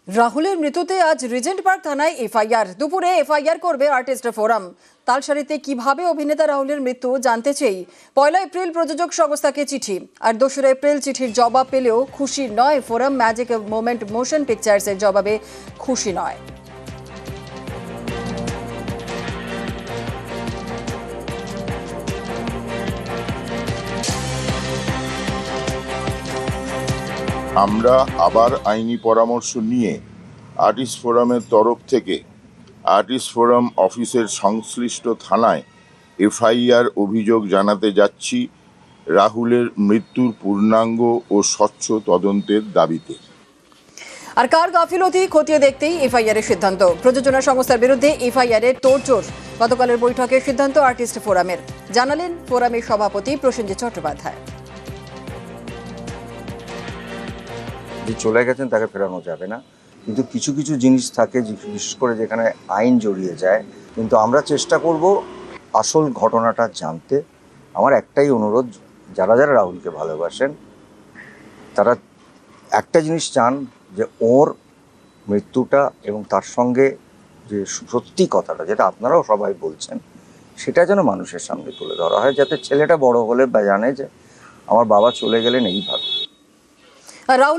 রাহুলের মৃত্যুতে আজ রিজেন্ট পার্ক থানায় এফআইআর। দুপুরে এফআইআর করবে আর্টিস্ট ফোরাম। তালসারিতে কিভাবে অভিনেতা রাহুলের মৃত্যু জানতে চেয়ে 1 এপ্রিল প্রযোজক সংস্থাকে চিঠি, আর 2 এপ্রিল চিঠির জবাব পেলেও খুশি নয় ফোরাম। ম্যাজিক মোমেন্ট মোশন পিকচার্সের জবাবে খুশি নয়। আমরা আবার আইনি পরামর্শ নিয়ে আর্টিস্ট ফোরামের তরফ থেকে আর্টিস্ট ফোরাম অফিসের সংশ্লিষ্ট থানায় এফআইআর অভিযোগ জানাতে যাচ্ছি রাহুলের মৃত্যুর পূর্ণাঙ্গ ও স্বচ্ছ তদন্তের দাবিতে। আর কার গাফিলতি খতিয়ে দেখতেই এফআইআর এর সিদ্ধান্ত। প্রযোজনা সংস্থার বিরুদ্ধে এফআইআর এর তোড়জোড়। গতকালের বৈঠকে সিদ্ধান্ত আর্টিস্ট ফোরামের, জানালেন ফোরামের সভাপতি প্রসেনজিৎ চট্টোপাধ্যায়। যে চলে গেছেন তাকে ফেরানো যাবে না, কিন্তু কিছু কিছু জিনিস থাকে বিশেষ করে যেখানে আইন জড়িয়ে যায়। কিন্তু আমরা চেষ্টা করব আসল ঘটনাটা জানতে। আমার একটাই অনুরোধ, যারা যারা রাহুলকে ভালোবাসেন তারা একটা জিনিস চান, যে ওর মৃত্যুটা এবং তার সঙ্গে যে সত্যি কথাটা যেটা আপনারাও সবাই বলছেন সেটা যেন মানুষের সামনে তুলে ধরা হয়, যাতে ছেলেটা বড় হলে বা জানে যে আমার বাবা চলে গেলেন এইভাবে। রাহুল